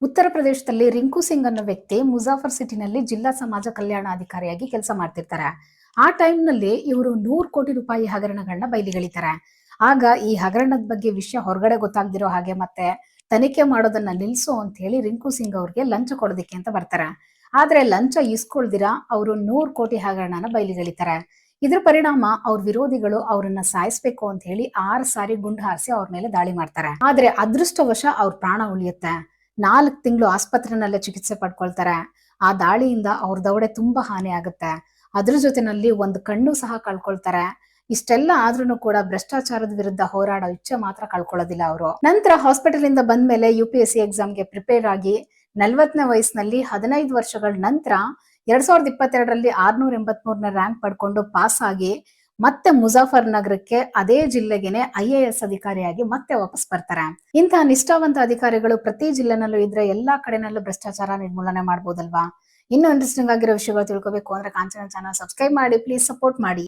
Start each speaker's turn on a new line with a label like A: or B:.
A: ಉತ್ತರ ಪ್ರದೇಶದಲ್ಲಿ ರಿಂಕು ಸಿಂಗ್ ಅನ್ನೋ ವ್ಯಕ್ತಿ ಮುಜಾಫರ್ ಸಿಟಿನಲ್ಲಿ ಜಿಲ್ಲಾ ಸಮಾಜ ಕಲ್ಯಾಣಾಧಿಕಾರಿಯಾಗಿ ಕೆಲಸ ಮಾಡ್ತಿರ್ತಾರೆ. ಆ ಟೈಮ್ನಲ್ಲಿ ಇವರು 100 ಕೋಟಿ ರೂಪಾಯಿ ಹಗರಣಗಳನ್ನ ಬಯಲಿಗೆಳಿತಾರೆ. ಆಗ ಈ ಹಗರಣದ ಬಗ್ಗೆ ವಿಷಯ ಹೊರಗಡೆ ಗೊತ್ತಾಗ್ದಿರೋ ಹಾಗೆ ಮತ್ತೆ ತನಿಖೆ ಮಾಡೋದನ್ನ ನಿಲ್ಸು ಅಂತ ಹೇಳಿ ರಿಂಕು ಸಿಂಗ್ ಅವ್ರಿಗೆ ಲಂಚ ಕೊಡೋದಿಕ್ಕೆ ಅಂತ ಬರ್ತಾರೆ. ಆದ್ರೆ ಲಂಚ ಇಸ್ಕೊಳ್ದಿರಾ ಅವರು 100 ಕೋಟಿ ಹಗರಣನ ಬಯಲಿಗೆಳಿತಾರೆ. ಇದ್ರ ಪರಿಣಾಮ ಅವ್ರ ವಿರೋಧಿಗಳು ಅವ್ರನ್ನ ಸಾಯಿಸ್ಬೇಕು ಅಂತ ಹೇಳಿ 6 ಸಾರಿ ಗುಂಡು ಹಾರಿಸಿ ಅವ್ರ ಮೇಲೆ ದಾಳಿ ಮಾಡ್ತಾರೆ. ಆದ್ರೆ ಅದೃಷ್ಟವಶ ಅವ್ರ ಪ್ರಾಣ ಉಳಿಯುತ್ತೆ. 4 ತಿಂಗಳು ಆಸ್ಪತ್ರೆನಲ್ಲೇ ಚಿಕಿತ್ಸೆ ಪಡ್ಕೊಳ್ತಾರೆ. ಆ ದಾಳಿಯಿಂದ ಅವ್ರ ದವಡೆ ತುಂಬಾ ಹಾನಿ ಆಗುತ್ತೆ. ಅದ್ರ ಜೊತೆನಲ್ಲಿ ಒಂದು ಕಣ್ಣು ಸಹ ಕಳ್ಕೊಳ್ತಾರೆ. ಇಷ್ಟೆಲ್ಲ ಆದ್ರೂ ಕೂಡ ಭ್ರಷ್ಟಾಚಾರದ ವಿರುದ್ಧ ಹೋರಾಡೋ ಇಚ್ಛೆ ಮಾತ್ರ ಕಳ್ಕೊಳ್ಳೋದಿಲ್ಲ ಅವರು. ನಂತರ ಹಾಸ್ಪಿಟಲ್ ಇಂದ ಬಂದ್ಮೇಲೆ UPSC ಎಕ್ಸಾಮ್ಗೆ ಪ್ರಿಪೇರ್ ಆಗಿ 40ನೇ ವಯಸ್ಸಿನಲ್ಲಿ 15 ವರ್ಷಗಳ ನಂತರ 2022ರಲ್ಲಿ 683ನೇ ರ್ಯಾಂಕ್ ಪಡ್ಕೊಂಡು ಪಾಸ್ ಆಗಿ ಮತ್ತೆ ಮುಜಾಫರ್ ನಗರಕ್ಕೆ ಅದೇ ಜಿಲ್ಲೆಗೆನೆ IAS ಅಧಿಕಾರಿಯಾಗಿ ಮತ್ತೆ ವಾಪಸ್ ಬರ್ತಾರೆ. ಇಂತಹ ನಿಷ್ಠಾವಂತ ಅಧಿಕಾರಿಗಳು ಪ್ರತಿ ಜಿಲ್ಲೆನಲ್ಲೂ ಇದ್ರೆ ಎಲ್ಲಾ ಕಡೆನಲ್ಲೂ ಭ್ರಷ್ಟಾಚಾರ ನಿರ್ಮೂಲನೆ ಮಾಡಬಹುದಲ್ವಾ? ಇನ್ನೂ ಇಂಟ್ರೆಸ್ಟಿಂಗ್ ಆಗಿರೋ ವಿಷಯಗಳು ತಿಳ್ಕೋಬೇಕು ಅಂದ್ರೆ ಕಾಂಚನ ಚಾನಲ್ ಸಬ್ಸ್ಕ್ರೈಬ್ ಮಾಡಿ, ಪ್ಲೀಸ್ ಸಪೋರ್ಟ್ ಮಾಡಿ.